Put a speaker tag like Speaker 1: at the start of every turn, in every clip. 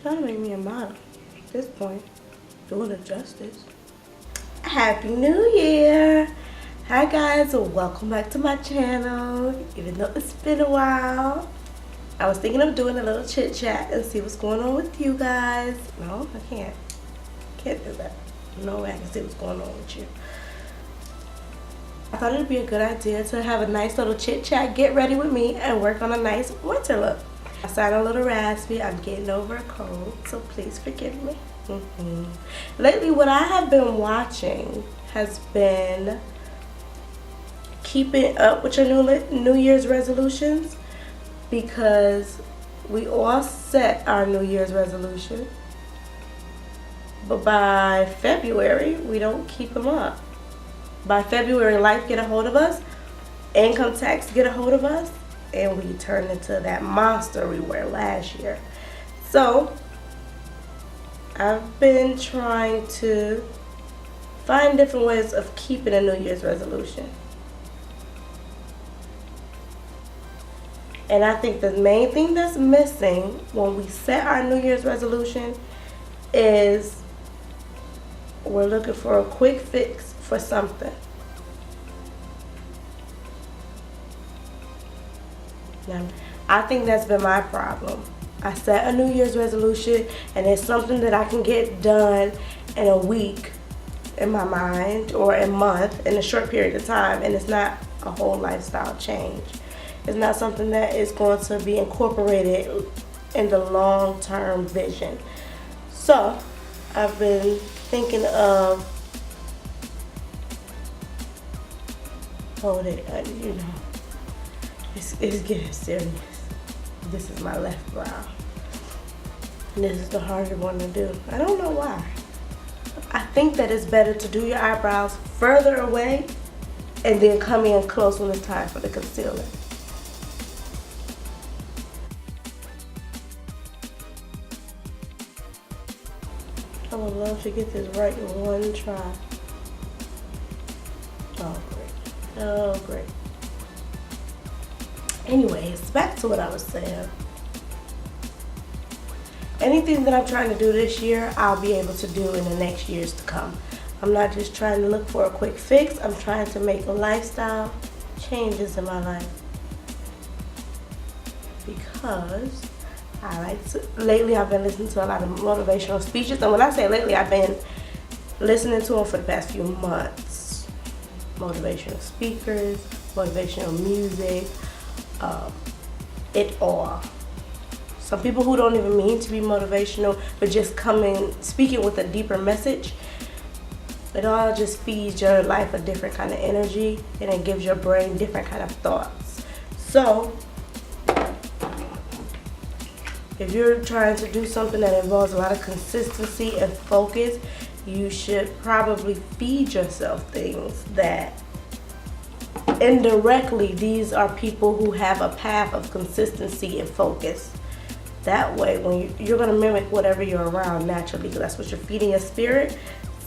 Speaker 1: Trying to make me a model at this point. Doing it justice. Happy New Year! Hi guys, welcome back to my channel. Even though it's been a while, I was thinking of doing a little chit chat and see what's going on with you guys. No, I can't. Can't do that. No way I can see what's going on with you. I thought it'd be a good idea to have a nice little chit chat, get ready with me, and work on a nice winter look. I sound a little raspy. I'm getting over a cold, so please forgive me. Lately, what I have been watching has been keeping up with your New Year's resolutions, because we all set our New Year's resolution, but by February, we don't keep them up. By February, life get a hold of us, income tax get a hold of us, and we turn into that monster we were last year. So I've been trying to find different ways of keeping a New Year's resolution. And I think the main thing that's missing when we set our New Year's resolution is we're looking for a quick fix for something. Now, I think that's been my problem. I set a New Year's resolution and it's something that I can get done in a week in my mind, or a month, in a short period of time, and it's not a whole lifestyle change. It's not something that is going to be incorporated in the long-term vision. So I've been thinking of, hold it, you know, it's getting serious. This is my left brow. And this is the harder one to do. I don't know why. I think that it's better to do your eyebrows further away and then come in close when it's time for the concealer. I would love to get this right in one try. Oh, great. Oh, great. Anyways, back to what I was saying. Anything that I'm trying to do this year, I'll be able to do in the next years to come. I'm not just trying to look for a quick fix. I'm trying to make lifestyle changes in my life. Because I like to, lately I've been listening to a lot of motivational speeches. And when I say lately, I've been listening to them for the past few months. Motivational speakers, motivational music, it all. Some people who don't even mean to be motivational, but just coming, speaking with a deeper message. It all just feeds your life a different kind of energy, and it gives your brain different kind of thoughts. So if you're trying to do something that involves a lot of consistency and focus, you should probably feed yourself things that indirectly, these are people who have a path of consistency and focus. That way, when you're going to mimic whatever you're around naturally, because that's what you're feeding your spirit.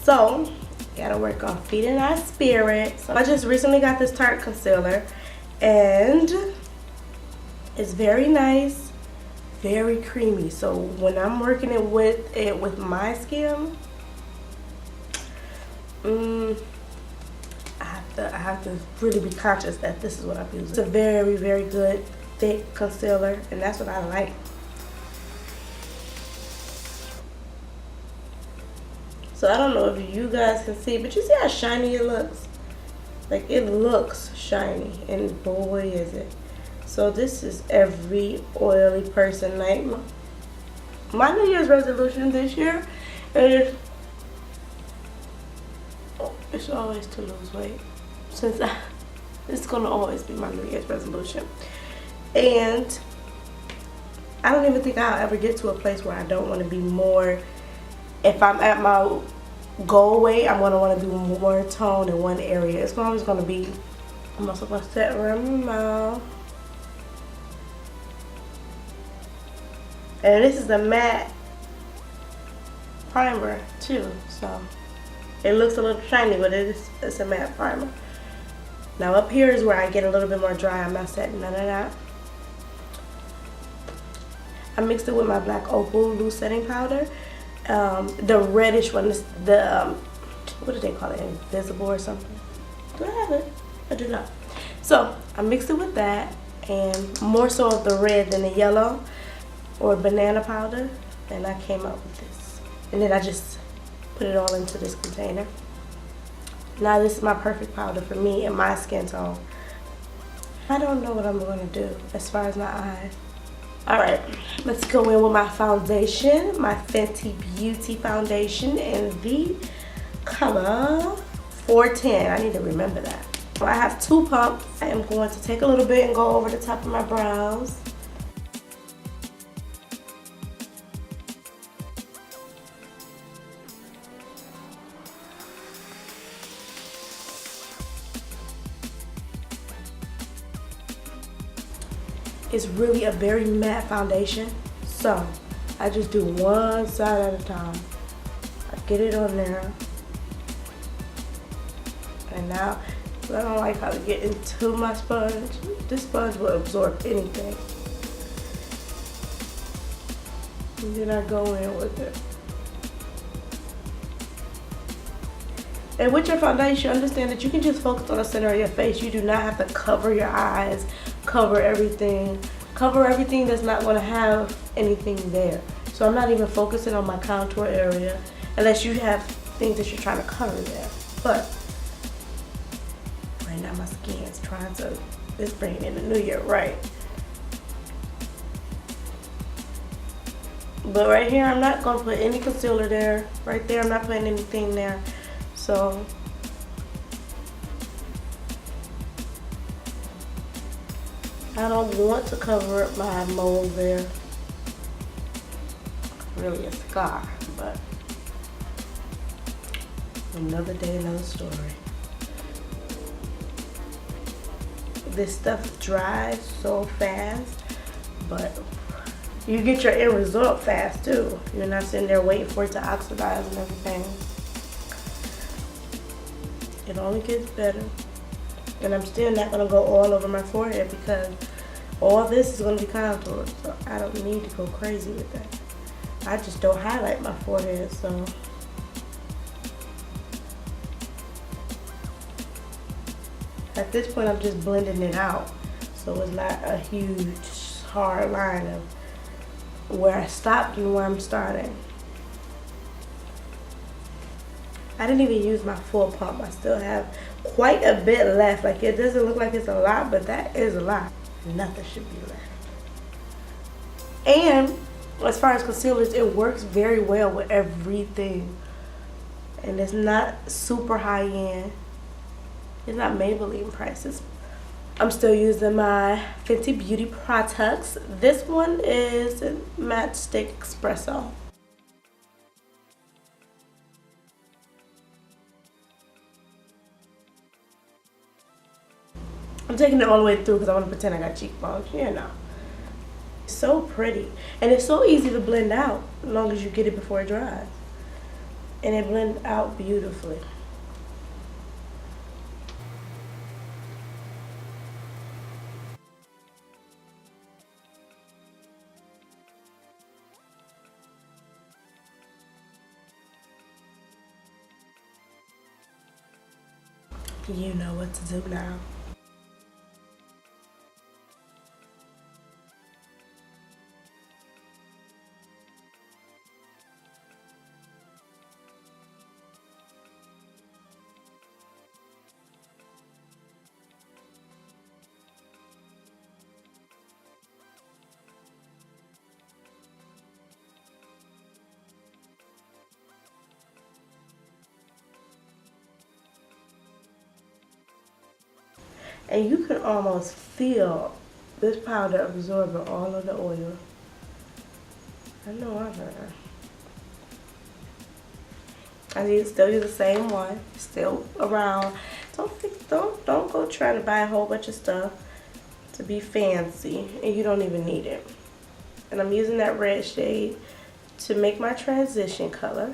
Speaker 1: So you gotta work on feeding our spirit. So I just recently got this Tarte concealer, and it's very nice, very creamy. So when I'm working it with my skin, I have to really be conscious that this is what I'm using. It's a very, very good thick concealer, and that's what I like. So I don't know if you guys can see, but you see how shiny it looks? Like, it looks shiny, and boy is it. So this is every oily person nightmare. My New Year's resolution this year is, it's always to lose weight. It's gonna always be my New Year's resolution. And I don't even think I'll ever get to a place where I don't want to be more. If I'm at my goal weight, I'm gonna want to do more tone in one area. It's always gonna be, I'm also gonna set around my mouth. And this is a matte primer too, so it looks a little shiny, but it's a matte primer. Now up here is where I get a little bit more dry. I'm not setting none of that. I mixed it with my black opal loose setting powder. The reddish one is the, what do they call it? Invisible or something? Do I have it? I do not. So I mixed it with that, and more so of the red than the yellow or banana powder. And I came up with this. And then I just put it all into this container. Now this is my perfect powder for me and my skin tone. I don't know what I'm going to do as far as my eyes. Alright, let's go in with my foundation, my Fenty Beauty foundation in the color 410. I need to remember that. So I have 2 pumps. I am going to take a little bit and go over the top of my brows. It's really a very matte foundation, so I just do one side at a time. I get it on there, and now I don't like how to get into my sponge. This sponge will absorb anything. And then I go in with it. And with your foundation, understand that you can just focus on the center of your face. You do not have to cover your eyes, cover everything that's not going to have anything there. So I'm not even focusing on my contour area unless you have things that you're trying to cover there. But right now my skin is trying to, it's bringing in the new year, right? But right here, I'm not going to put any concealer there. Right there, I'm not putting anything there. So I don't want to cover up my mole there. Really a scar, but another day, another story. This stuff dries so fast, but you get your end result fast too. You're not sitting there waiting for it to oxidize and everything. It only gets better. And I'm still not going to go all over my forehead because all this is going to be contoured. So I don't need to go crazy with that. I just don't highlight my forehead, so. At this point, I'm just blending it out. So it's not a huge, hard line of where I stopped and where I'm starting. I didn't even use my full pump. I still have quite a bit left. Like, it doesn't look like it's a lot, but that is a lot. Nothing should be left. And as far as concealers, it works very well with everything. And it's not super high end. It's not Maybelline prices. I'm still using my Fenty Beauty products. This one is Matte Stick Espresso. I'm taking it all the way through because I want to pretend I got cheekbones, you know. It's so pretty. And it's so easy to blend out as long as you get it before it dries. And it blends out beautifully. You know what to do now. And you can almost feel this powder absorbing all of the oil. I know I heard. I still use the same one, still around. Don't go trying to buy a whole bunch of stuff to be fancy, and you don't even need it. And I'm using that red shade to make my transition color.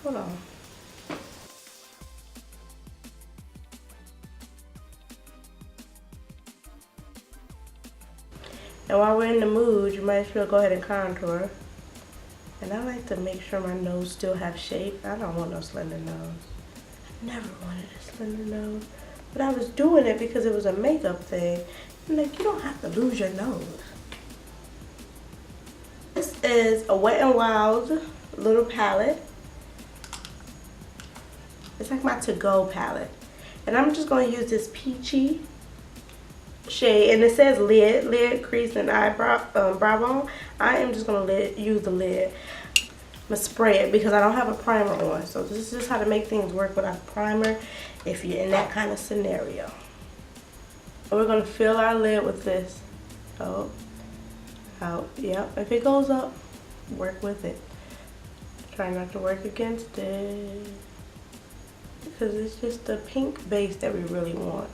Speaker 1: Hold on. And while we're in the mood, you might as well go ahead and contour. And I like to make sure my nose still have shape. I don't want no slender nose. I never wanted a slender nose. But I was doing it because it was a makeup thing. I'm like, you don't have to lose your nose. This is a Wet n Wild little palette. It's like my to-go palette. And I'm just going to use this peachy shade. And it says lid, crease, and eyebrow, brow bone. I am just going to use the lid. I'm going to spray it because I don't have a primer on. So this is just how to make things work without a primer if you're in that kind of scenario. And we're going to fill our lid with this. Oh, out. Yep. If it goes up, work with it. Try not to work against it. Because it's just the pink base that we really want.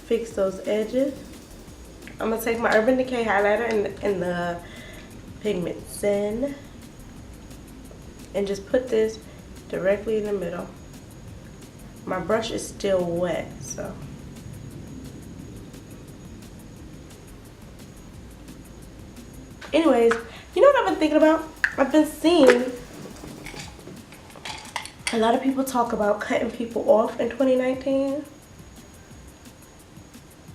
Speaker 1: Fix those edges. I'm going to take my Urban Decay highlighter in the pigment Zen and just put this directly in the middle. My brush is still wet, so. Anyways, you know what I've been thinking about? I've been seeing a lot of people talk about cutting people off in 2019.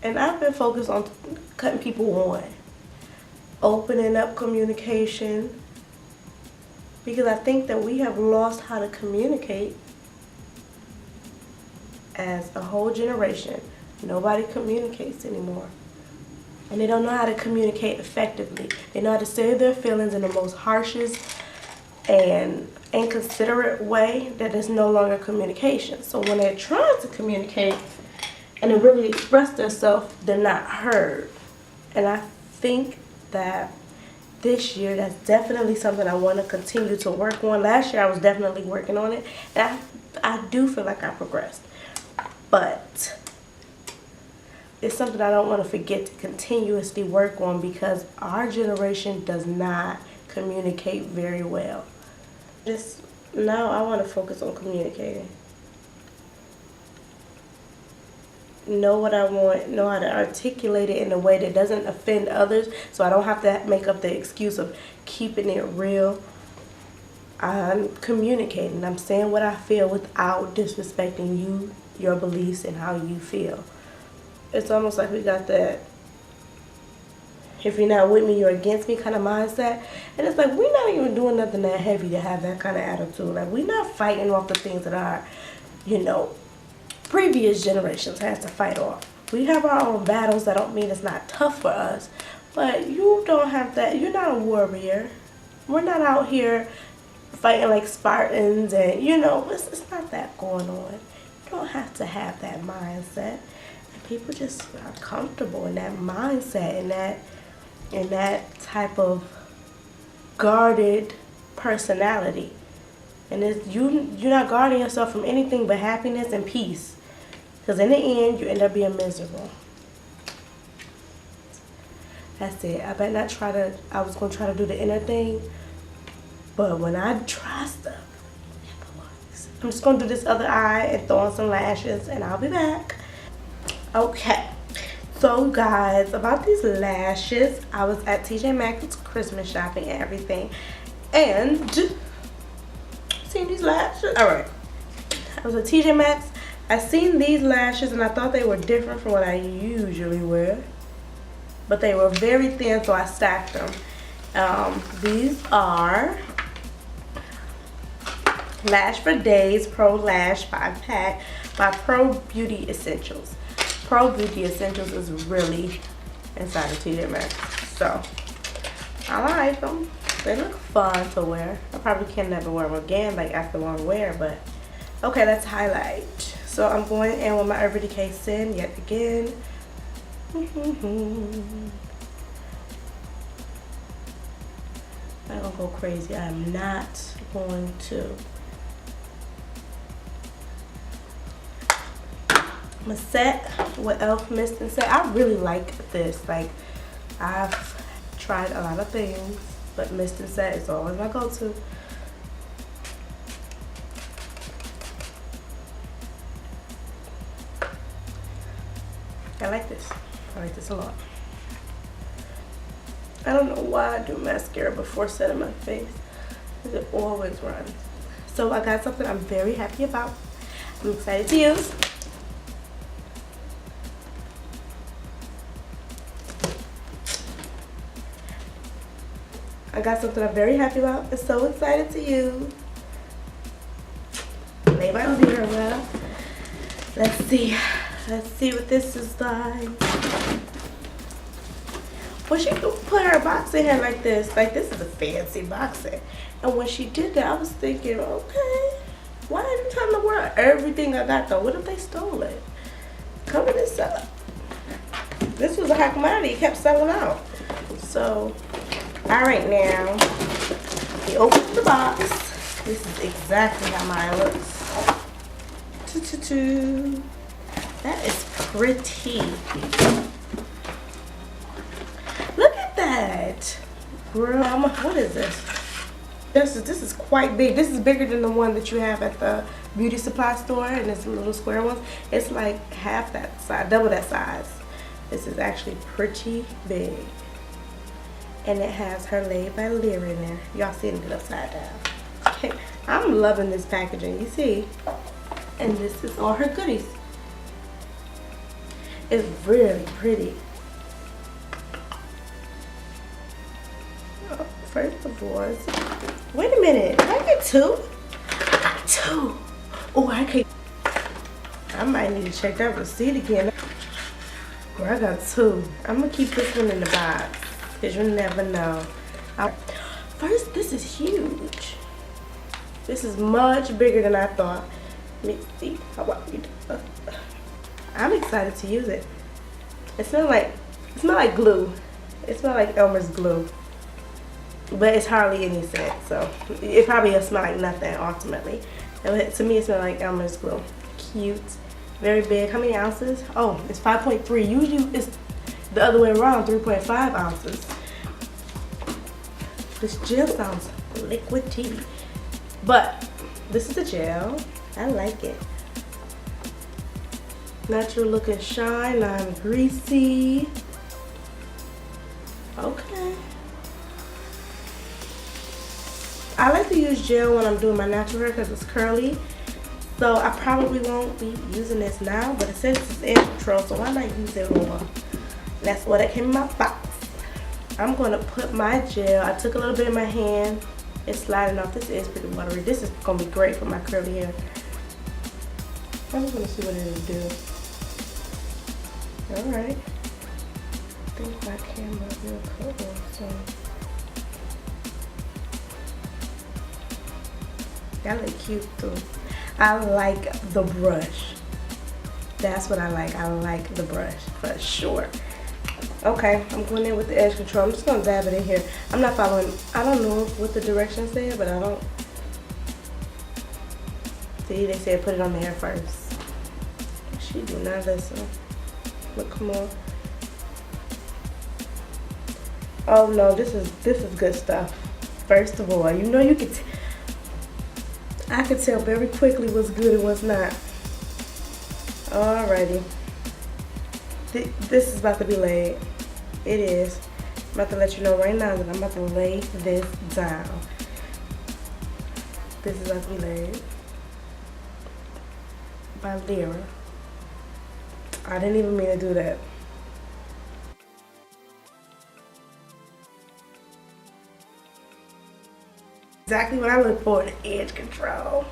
Speaker 1: And I've been focused on cutting people on. Opening up communication. Because I think that we have lost how to communicate as a whole generation. Nobody communicates anymore. And they don't know how to communicate effectively. They know how to say their feelings in the most harshest and inconsiderate way that is no longer communication. So when they're trying to communicate and to really express themselves, they're not heard. And I think that this year, that's definitely something I want to continue to work on. Last year, I was definitely working on it. And I do feel like I progressed. But it's something I don't want to forget to continuously work on because our generation does not communicate very well. Just now I want to focus on communicating. Know what I want, know how to articulate it in a way that doesn't offend others, so I don't have to make up the excuse of keeping it real. I'm communicating. I'm saying what I feel without disrespecting you, your beliefs, and how you feel. It's almost like we got that if you're not with me, you're against me kind of mindset. And it's like we're not even doing nothing that heavy to have that kind of attitude. Like we're not fighting off the things that our, previous generations has to fight off. We have our own battles. That don't mean it's not tough for us. But you don't have that. You're not a warrior. We're not out here fighting like Spartans and, it's not that going on. You don't have to have that mindset. And people just are comfortable in that mindset and that type of guarded personality. And it's, you're not guarding yourself from anything but happiness and peace. Because in the end, you end up being miserable. That's it. I better not I was going to try to do the inner thing. But when I try stuff, it works. I'm just going to do this other eye and throw on some lashes and I'll be back. Okay. So guys, about these lashes, I was at TJ Maxx Christmas shopping and everything. And, seen these lashes? Alright. I was at TJ Maxx. I seen these lashes and I thought they were different from what I usually wear. But they were very thin, so I stacked them. These are Lash for Days Pro Lash 5-pack by Pro Beauty Essentials. Pro Beauty Essentials is really inside of TJ Maxx. So, I like them. They look fun to wear. I probably can never wear them again, like after one wear, but okay, let's highlight. So I'm going in with my Urban Decay Sin yet again. I'm not gonna go crazy. I'm not going to. I'm gonna set with Elf Mist and Set. I really like this. Like, I've tried a lot of things, but Mist and Set is always my go-to. I like this. I like this a lot. I don't know why I do mascara before setting my face, because it always runs. So I got something I'm very happy about. I'm excited to use. I got something I'm very happy about and so excited to use. Made by Lira. Let's see what this is like. Well, she put her box in here like this. Like, this is a fancy box set. And when she did that, I was thinking, okay, why every time in the world everything I got though? What if they stole it? Cover this up. This was a hot commodity. It kept selling out. So, alright now, we opened the box. This is exactly how mine looks. That is pretty. Look at that. Grwm. What is this? This is quite big. This is bigger than the one that you have at the beauty supply store, and it's little square ones. It's like half that size, double that size. This is actually pretty big. And it has HELLLOOOO by Lira in there. Y'all seeing it upside down. Okay. I'm loving this packaging, you see. And this is all her goodies. It's really pretty. Oh, first of all, wait a minute. Did I get two? I got two. Oh, I might need to check that receipt again. Girl, I got two. I'm gonna keep this one in the box, because you never know. First, this is huge. This is much bigger than I thought. Let me see how about we do. I'm excited to use it. It smells like glue. It smells like Elmer's glue, but it's hardly any scent, so it probably will smell like nothing ultimately. And to me, it smells like Elmer's glue. Cute, very big. How many ounces? Oh, it's 5.3. Usually it's the other way around, 3.5 ounces. This gel sounds liquid tea, but this is a gel. I like it. Natural looking shine, non-greasy. Okay. I like to use gel when I'm doing my natural hair because it's curly. So I probably won't be using this now, but it says it's edge control, so why not use it more? That's what it came in my box. I'm gonna put my gel. I took a little bit in my hand. It's sliding off. This is pretty watery. This is gonna be great for my curly hair. I'm just gonna see what it'll do. Alright. I think my camera will cover, so. That look cute too. I like the brush. That's what I like. I like the brush for sure. Okay, I'm going in with the edge control. I'm just gonna dab it in here. I'm not following, I don't know what the directions say, but I don't. See, they said put it on the hair first. She do not listen. Look, come on. Oh no, this is good stuff. First of all, you know you could. I could tell very quickly what's good and what's not. Alrighty. This is about to be laid. It is. I'm about to let you know right now that I'm about to lay this down. This is about to be laid by Lira. I didn't even mean to do that. Exactly what I look for in edge control.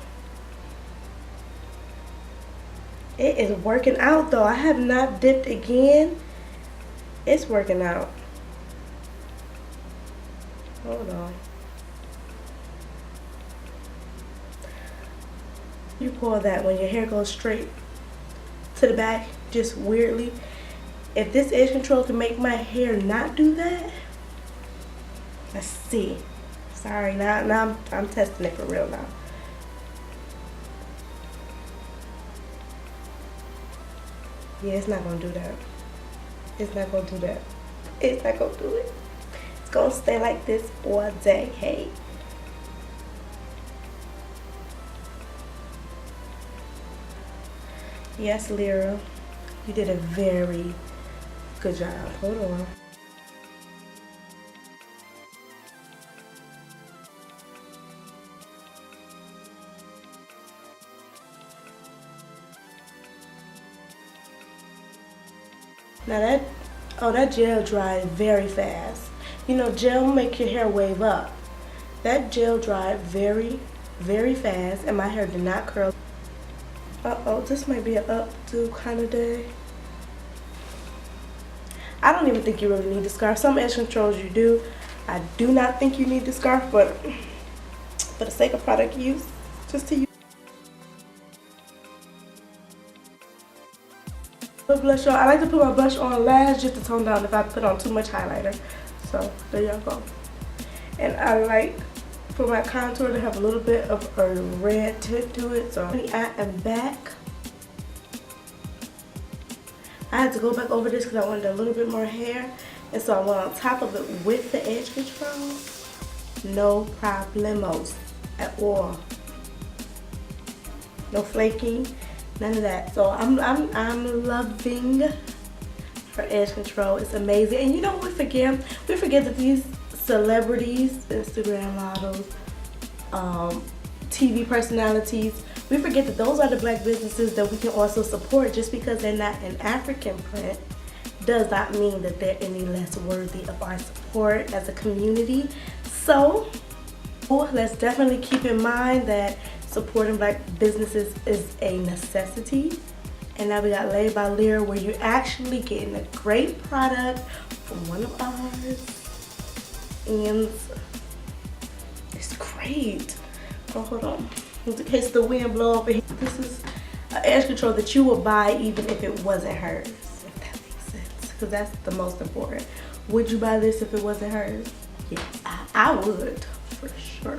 Speaker 1: It is working out though. I have not dipped again. It's working out. Hold on. You pour that when your hair goes straight to the back, just weirdly. If this edge control can make my hair not do that, let's see. Sorry, now I'm testing it for real now. Yeah, it's not gonna do that. It's not gonna do that. It's not gonna do it. It's gonna stay like this all day, hey. Yes, Lira, you did a very good job. Hold on. Now that gel dries very fast. You know, gel make your hair wave up. That gel dried very, very fast, and my hair did not curl. Uh-oh, this might be an updo kind of day. I don't even think you really need the scarf. Some edge controls you do. I do not think you need the scarf, but for the sake of product use, just to use. Blush on. I like to put my blush on last just to tone down if I put on too much highlighter. So there y'all go. And I like for my contour to have a little bit of a red tint to it. So I am back. I had to go back over this because I wanted a little bit more hair. And so I went on top of it with the edge control. No problemos at all. No flaking, none of that. So I'm loving her edge control. It's amazing. And you know what we forget? We forget that these celebrities, Instagram models, TV personalities, we forget that those are the black businesses that we can also support. Just because they're not an African print does not mean that they're any less worthy of our support as a community. So let's definitely keep in mind that supporting black businesses is a necessity. And now we got Laid by Lira, where you're actually getting a great product from one of ours. And it's great. Oh, hold on. In case the wind blow over here. This is an edge control that you would buy even if it wasn't hers. If that makes sense. Because that's the most important. Would you buy this if it wasn't hers? Yeah, I would. For sure.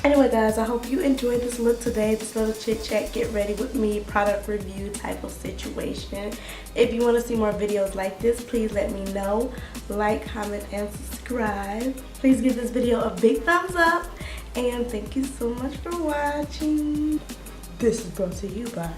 Speaker 1: Anyway guys, I hope you enjoyed this look today, this little chit chat, get ready with me, product review type of situation. If you want to see more videos like this, please let me know. Like, comment, and subscribe. Please give this video a big thumbs up, and thank you so much for watching. This is brought to you by